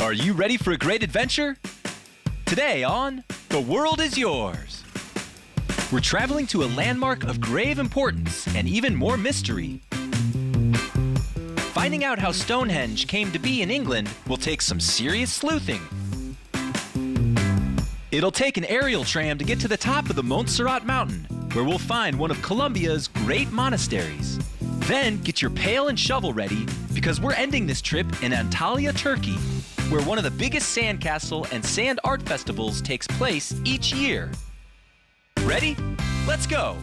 Are you ready for a great adventure? Today on The World is Yours. We're traveling to a landmark of grave importance and even more mystery. Finding out how Stonehenge came to be in England will take some serious sleuthing. It'll take an aerial tram to get to the top of the Montserrate mountain, where we'll find one of Colombia's great monasteries. Then get your pail and shovel ready, because we're ending this trip in Antalya, Turkey, where one of the biggest sandcastle and sand art festivals takes place each year. Ready? Let's go!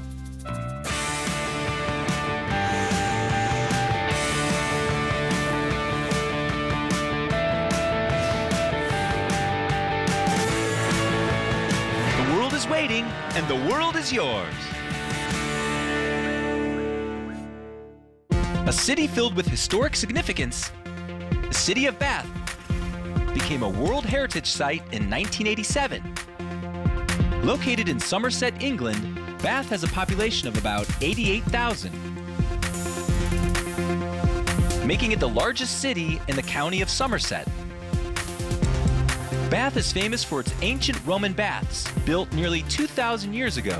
The world is waiting, and the world is yours. A city filled with historic significance, the city of Bath became a World Heritage Site in 1987. Located in Somerset, England, Bath has a population of about 88,000, making it the largest city in the county of Somerset. Bath is famous for its ancient Roman baths, built nearly 2,000 years ago.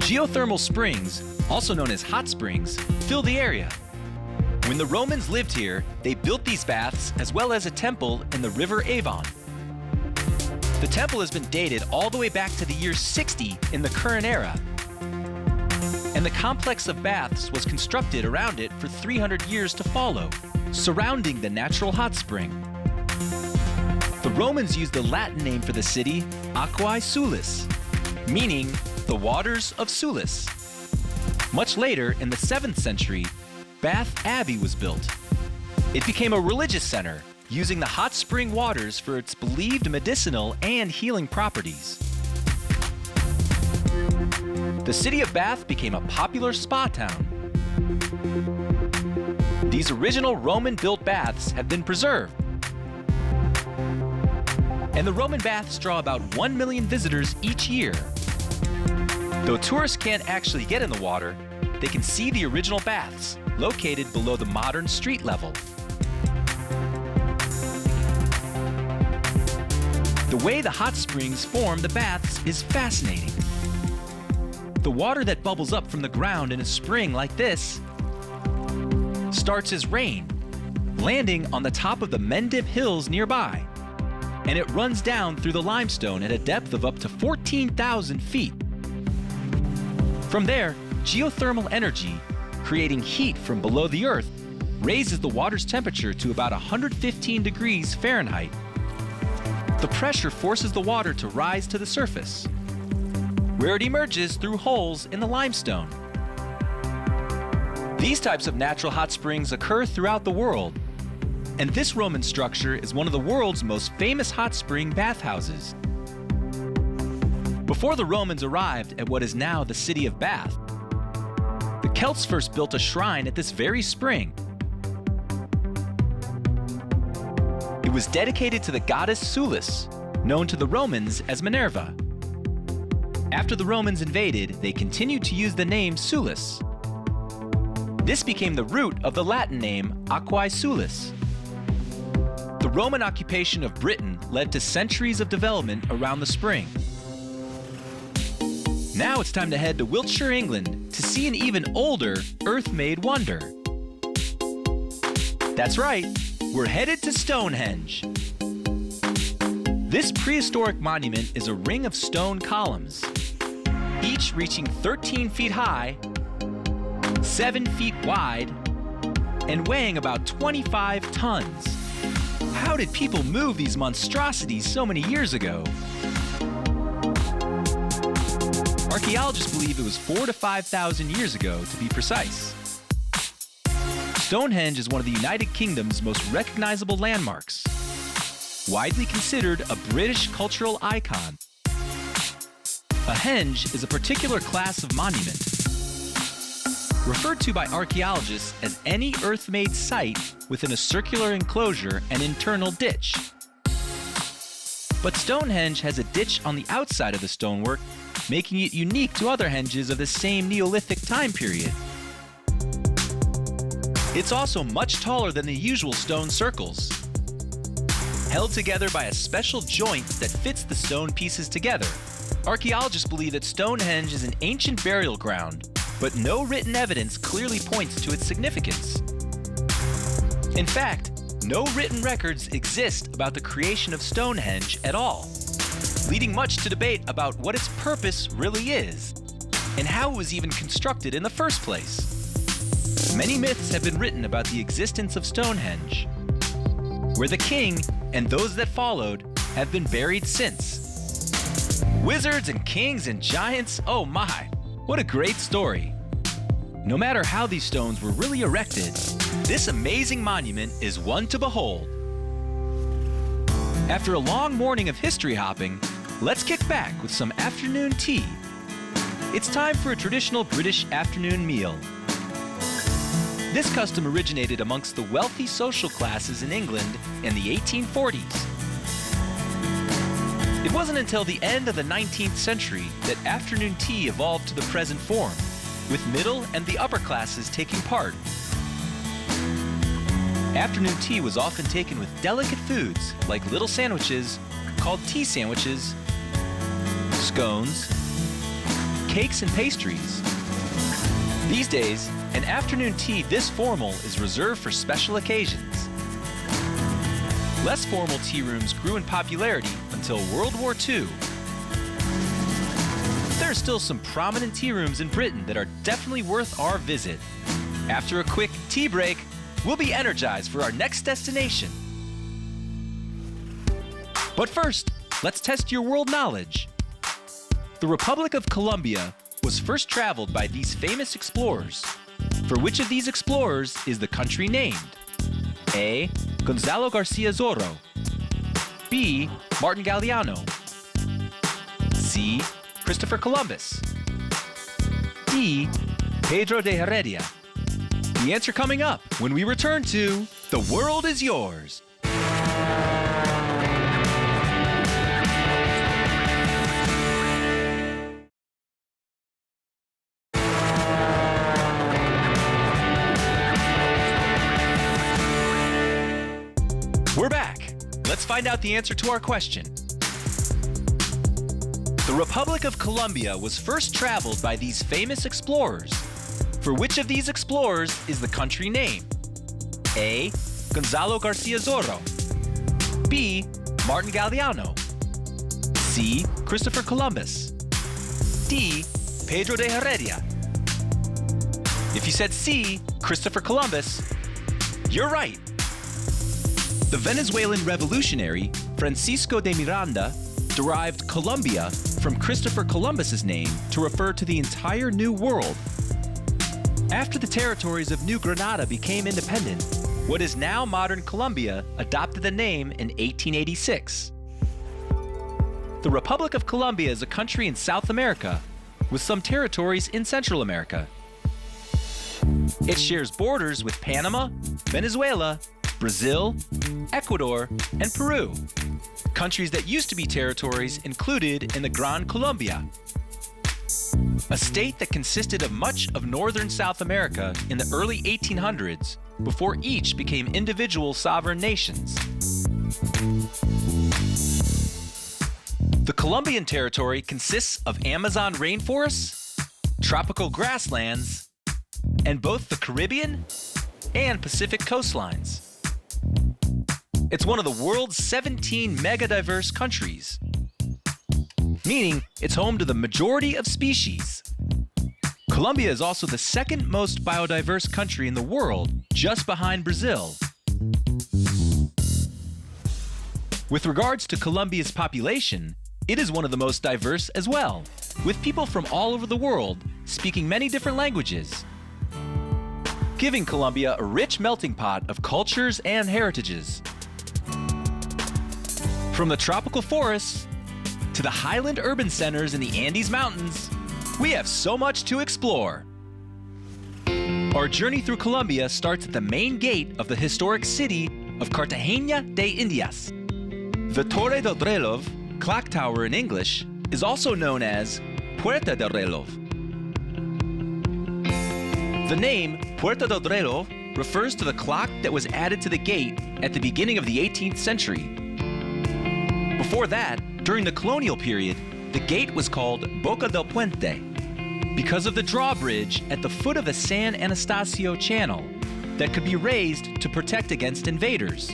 Geothermal springs, also known as hot springs, fill the area. When the Romans lived here, they built these baths as well as a temple in the River Avon. The temple has been dated all the way back to the year 60 in the current era. And the complex of baths was constructed around it for 300 years to follow, surrounding the natural hot spring. The Romans used the Latin name for the city, Aquae Sulis, meaning the waters of Sulis. Much later, in the 7th century, Bath Abbey was built. It became a religious center, using the hot spring waters for its believed medicinal and healing properties. The city of Bath became a popular spa town. These original Roman-built baths have been preserved. And the Roman baths draw about 1 million visitors each year. Though tourists can't actually get in the water, they can see the original baths, located below the modern street level. The way the hot springs form the baths is fascinating. The water that bubbles up from the ground in a spring like this starts as rain, landing on the top of the Mendip Hills nearby, and it runs down through the limestone at a depth of up to 14,000 feet. From there, geothermal energy, creating heat from below the earth, raises the water's temperature to about 115 degrees Fahrenheit. The pressure forces the water to rise to the surface, where it emerges through holes in the limestone. These types of natural hot springs occur throughout the world, and this Roman structure is one of the world's most famous hot spring bathhouses. Before the Romans arrived at what is now the city of Bath, the Celts first built a shrine at this very spring. It was dedicated to the goddess Sulis, known to the Romans as Minerva. After the Romans invaded, they continued to use the name Sulis. This became the root of the Latin name Aquae Sulis. The Roman occupation of Britain led to centuries of development around the spring. Now it's time to head to Wiltshire, England, to see an even older Earth-made wonder. That's right, we're headed to Stonehenge. This prehistoric monument is a ring of stone columns, each reaching 13 feet high, 7 feet wide, and weighing about 25 tons. How did people move these monstrosities so many years ago? Archaeologists believe it was 4,000 to 5,000 years ago, to be precise. Stonehenge is one of the United Kingdom's most recognizable landmarks, widely considered a British cultural icon. A henge is a particular class of monument, referred to by archaeologists as any earth-made site within a circular enclosure and internal ditch. But Stonehenge has a ditch on the outside of the stonework, making it unique to other henges of the same Neolithic time period. It's also much taller than the usual stone circles. Held together by a special joint that fits the stone pieces together, archaeologists believe that Stonehenge is an ancient burial ground, but no written evidence clearly points to its significance. In fact, no written records exist about the creation of Stonehenge at all, leading much to debate about what its purpose really is, and how it was even constructed in the first place. Many myths have been written about the existence of Stonehenge, where the king and those that followed have been buried since. Wizards and kings and giants, oh my, what a great story. No matter how these stones were really erected, this amazing monument is one to behold. After a long morning of history hopping, let's kick back with some afternoon tea. It's time for a traditional British afternoon meal. This custom originated amongst the wealthy social classes in England in the 1840s. It wasn't until the end of the 19th century that afternoon tea evolved to the present form, with middle and the upper classes taking part. Afternoon tea was often taken with delicate foods like little sandwiches called tea sandwiches, scones, cakes and pastries. These days, an afternoon tea this formal is reserved for special occasions. Less formal tea rooms grew in popularity until World War II. There are still some prominent tea rooms in Britain that are definitely worth our visit. After a quick tea break, we'll be energized for our next destination. But first, let's test your world knowledge. The Republic of Colombia was first traveled by these famous explorers. For which of these explorers is the country named? A. Gonzalo Garcia Zorro. B. Martin Galliano. C. Christopher Columbus. D. Pedro de Heredia. The answer coming up when we return to The World is Yours. We're back. Let's find out the answer to our question. The Republic of Colombia was first traveled by these famous explorers. For which of these explorers is the country named? A. Gonzalo Garcia Zorro. B. Martin Galliano. C. Christopher Columbus. D. Pedro de Heredia. If you said C, Christopher Columbus, you're right. The Venezuelan revolutionary Francisco de Miranda derived Colombia from Christopher Columbus's name to refer to the entire New World. After the territories of New Granada became independent, what is now modern Colombia adopted the name in 1886. The Republic of Colombia is a country in South America with some territories in Central America. It shares borders with Panama, Venezuela, Brazil, Ecuador, and Peru. Countries that used to be territories included in the Gran Colombia, a state that consisted of much of northern South America in the early 1800s before each became individual sovereign nations. The Colombian territory consists of Amazon rainforests, tropical grasslands, and both the Caribbean and Pacific coastlines. It's one of the world's 17 mega-diverse countries, meaning it's home to the majority of species. Colombia is also the second most biodiverse country in the world, just behind Brazil. With regards to Colombia's population, it is one of the most diverse as well, with people from all over the world speaking many different languages, giving Colombia a rich melting pot of cultures and heritages. From the tropical forests to the highland urban centers in the Andes Mountains, we have so much to explore. Our journey through Colombia starts at the main gate of the historic city of Cartagena de Indias. The Torre del Reloj, clock tower in English, is also known as Puerta del Reloj. The name Puerta del Reloj refers to the clock that was added to the gate at the beginning of the 18th century. Before that, during the colonial period, the gate was called Boca del Puente because of the drawbridge at the foot of the San Anastasio Channel that could be raised to protect against invaders.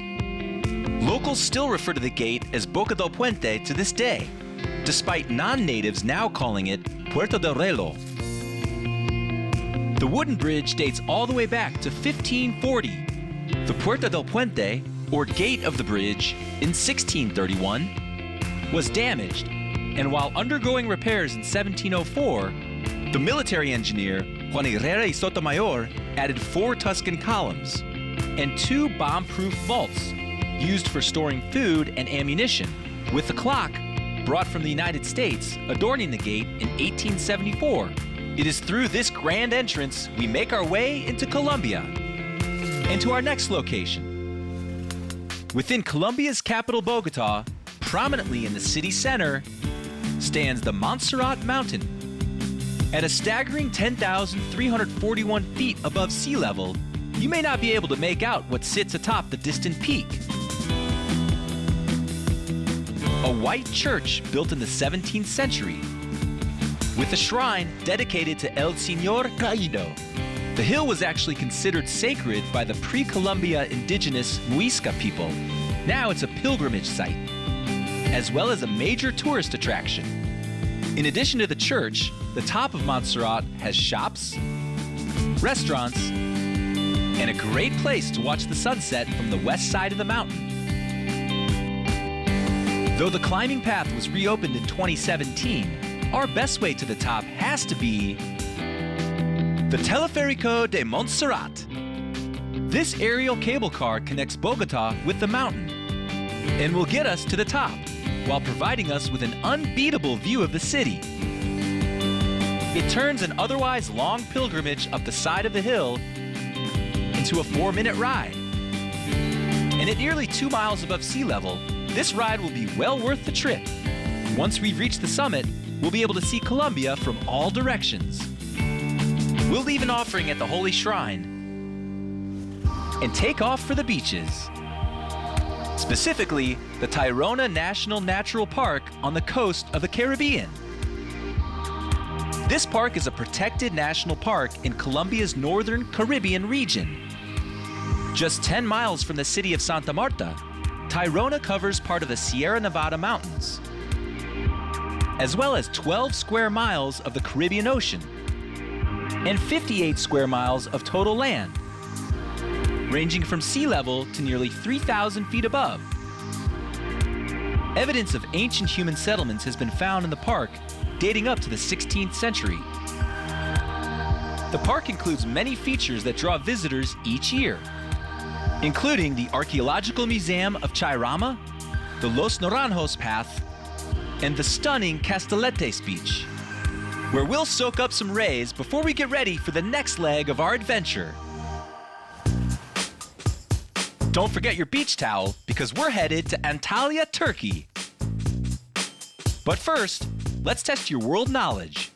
Locals still refer to the gate as Boca del Puente to this day, despite non-natives now calling it Puerta del Reloj. The wooden bridge dates all the way back to 1540. The Puerta del Puente, or Gate of the Bridge, in 1631, was damaged, and while undergoing repairs in 1704, the military engineer Juan Herrera y Sotomayor added 4 Tuscan columns and 2 bomb-proof vaults used for storing food and ammunition, with the clock, brought from the United States, adorning the gate in 1874. It is through this grand entrance we make our way into Colombia and to our next location. Within Colombia's capital, Bogotá, prominently in the city center, stands the Monserrate Mountain. At a staggering 10,341 feet above sea level, you may not be able to make out what sits atop the distant peak. A white church built in the 17th century, with a shrine dedicated to El Señor Caído. The hill was actually considered sacred by the pre-Columbia indigenous Muisca people. Now it's a pilgrimage site, as well as a major tourist attraction. In addition to the church, the top of Montserrat has shops, restaurants, and a great place to watch the sunset from the west side of the mountain. Though the climbing path was reopened in 2017, our best way to the top has to be the Teleférico de Montserrat. This aerial cable car connects Bogotá with the mountain and will get us to the top while providing us with an unbeatable view of the city. It turns an otherwise long pilgrimage up the side of the hill into a 4-minute ride. And at nearly 2 miles above sea level, this ride will be well worth the trip. Once we've reached the summit, we'll be able to see Colombia from all directions. We'll leave an offering at the Holy Shrine and take off for the beaches. Specifically, the Tayrona Natural Park on the coast of the Caribbean. This park is a protected national park in Colombia's northern Caribbean region. Just 10 miles from the city of Santa Marta, Tayrona covers part of the Sierra Nevada mountains, as well as 12 square miles of the Caribbean Ocean and 58 square miles of total land, ranging from sea level to nearly 3,000 feet above. Evidence of ancient human settlements has been found in the park dating up to the 16th century. The park includes many features that draw visitors each year, including the Archaeological Museum of Chairama, the Los Naranjos Path, and the stunning Casteletes Beach, where we'll soak up some rays before we get ready for the next leg of our adventure. Don't forget your beach towel, because we're headed to Antalya, Turkey. But first, let's test your world knowledge.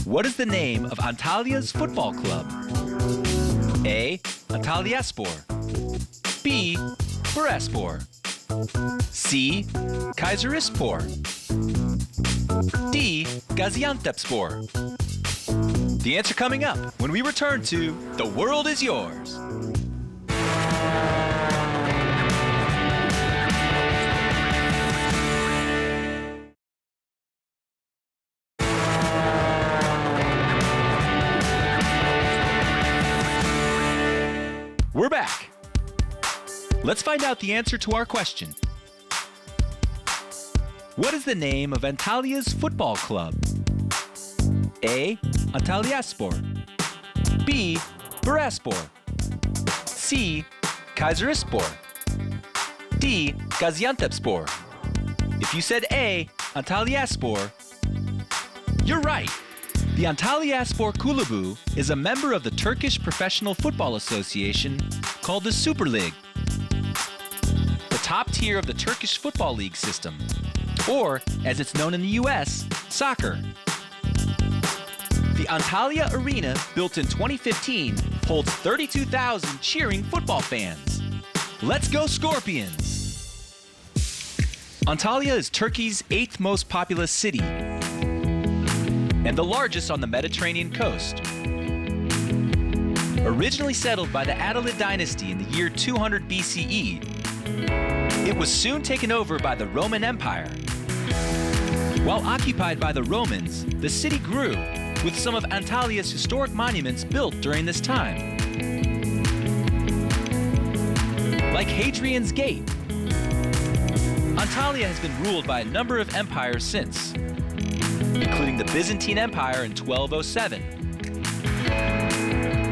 What is the name of Antalya's football club? A. Antalyaspor. B. Bursaspor. C. Kayserispor. D. Gaziantepspor. The answer coming up when we return to The World Is Yours. We're back. Let's find out the answer to our question. What is the name of Antalya's football club? A. Antalyaspor. B. Bursaspor. C. Kayserispor. D. Gaziantepspor. If you said A. Antalyaspor, you're right. The Antalyaspor Kulübü is a member of the Turkish Professional Football Association called the Super League, the top tier of the Turkish Football League system, or, as it's known in the US, soccer. The Antalya Arena, built in 2015, holds 32,000 cheering football fans. Let's go Scorpions! Antalya is Turkey's 8th most populous city and the largest on the Mediterranean coast. Originally settled by the Attalid dynasty in the year 200 BCE, it was soon taken over by the Roman Empire. While occupied by the Romans, the city grew, with some of Antalya's historic monuments built during this time. Like Hadrian's Gate, Antalya has been ruled by a number of empires since, including the Byzantine Empire in 1207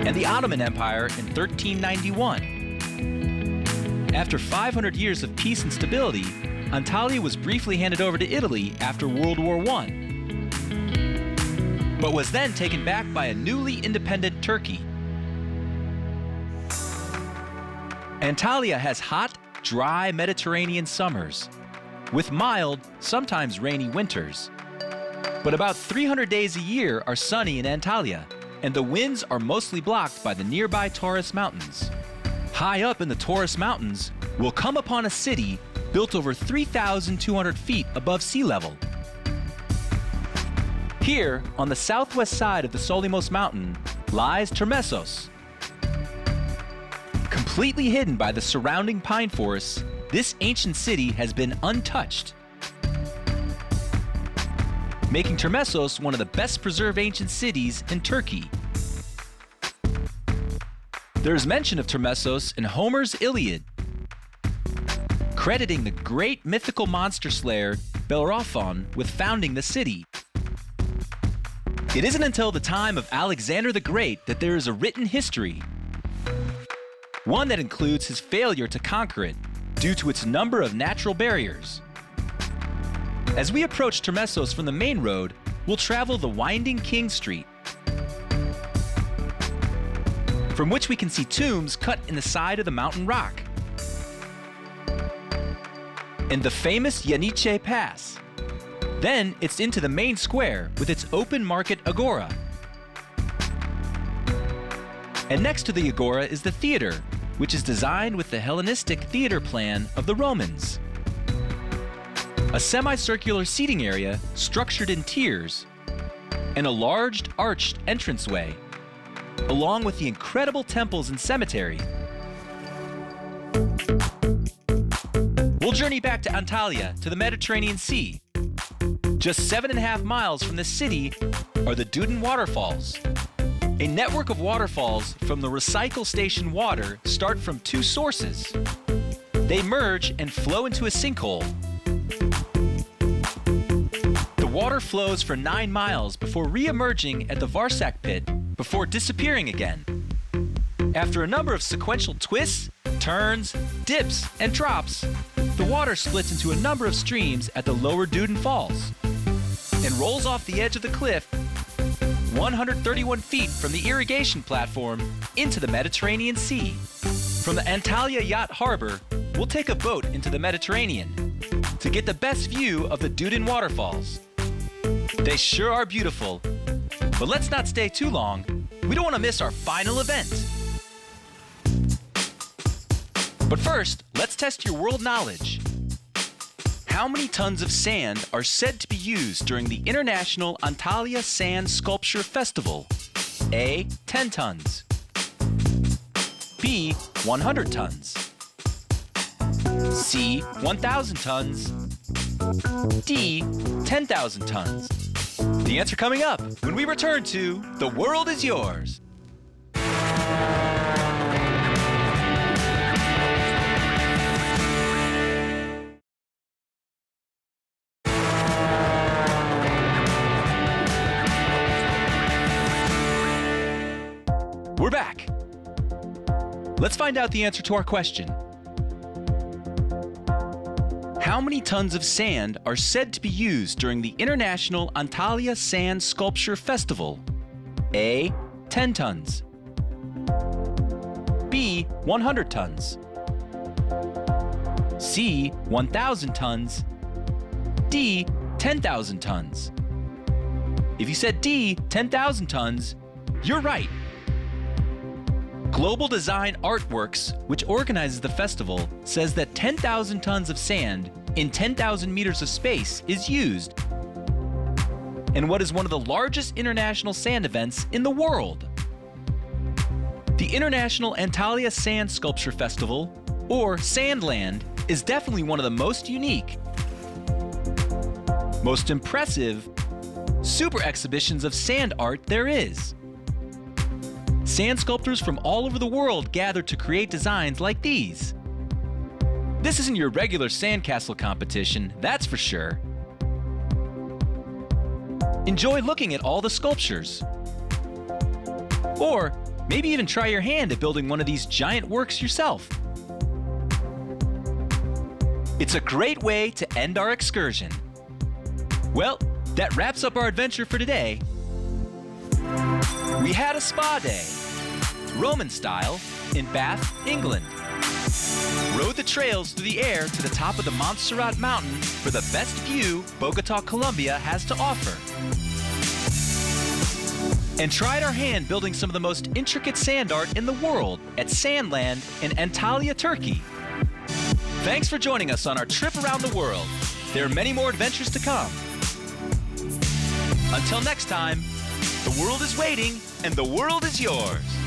and the Ottoman Empire in 1391. After 500 years of peace and stability, Antalya was briefly handed over to Italy after World War I, but was then taken back by a newly independent Turkey. Antalya has hot, dry Mediterranean summers, with mild, sometimes rainy winters. But about 300 days a year are sunny in Antalya, and the winds are mostly blocked by the nearby Taurus Mountains. High up in the Taurus Mountains, we'll come upon a city built over 3,200 feet above sea level. Here, on the southwest side of the Solimos Mountain, lies Termessos. Completely hidden by the surrounding pine forests, this ancient city has been untouched, making Termessos one of the best preserved ancient cities in Turkey. There is mention of Termessos in Homer's Iliad, crediting the great mythical monster slayer Bellerophon with founding the city. It isn't until the time of Alexander the Great that there is a written history, one that includes his failure to conquer it due to its number of natural barriers. As we approach Termessos from the main road, we'll travel the winding King Street, from which we can see tombs cut in the side of the mountain rock, and the famous Yenice Pass. Then it's into the main square with its open market agora. And next to the agora is the theater, which is designed with the Hellenistic theater plan of the Romans. A semicircular seating area structured in tiers, and a large arched entranceway, along with the incredible temples and cemetery. We'll journey back to Antalya, to the Mediterranean Sea. Just 7.5 miles from the city are the Duden Waterfalls. A network of waterfalls from the recycle station water start from 2 sources. They merge and flow into a sinkhole. The water flows for 9 miles before re-emerging at the Varsak pit before disappearing again. After a number of sequential twists, turns, dips, and drops, the water splits into a number of streams at the lower Duden Falls and rolls off the edge of the cliff 131 feet from the irrigation platform into the Mediterranean Sea. From the Antalya Yacht Harbor, we'll take a boat into the Mediterranean to get the best view of the Duden Waterfalls. They sure are beautiful, but let's not stay too long. We don't want to miss our final event. But first, let's test your world knowledge. How many tons of sand are said to be used during the International Antalya Sand Sculpture Festival? A. 10 tons. B. 100 tons. C. 1,000 tons. D. 10,000 tons. The answer coming up when we return to The World Is Yours. We're back. Let's find out the answer to our question. How many tons of sand are said to be used during the International Antalya Sand Sculpture Festival? A. 10 tons. B. 100 tons. C. 1,000 tons. D. 10,000 tons. If you said D, 10,000 tons, you're right. Global Design Artworks, which organizes the festival, says that 10,000 tons of sand in 10,000 meters of space is used in what is one of the largest international sand events in the world. The International Antalya Sand Sculpture Festival, or Sandland, is definitely one of the most unique, most impressive, super exhibitions of sand art there is. Sand sculptors from all over the world gather to create designs like these. This isn't your regular sandcastle competition, that's for sure. Enjoy looking at all the sculptures. Or maybe even try your hand at building one of these giant works yourself. It's a great way to end our excursion. Well, that wraps up our adventure for today. We had a spa day, Roman style, in Bath, England. Rode the trails through the air to the top of the Montserrate mountain for the best view Bogotá, Colombia has to offer. And tried our hand building some of the most intricate sand art in the world at Sandland in Antalya, Turkey. Thanks for joining us on our trip around the world. There are many more adventures to come. Until next time, the world is waiting and the world is yours.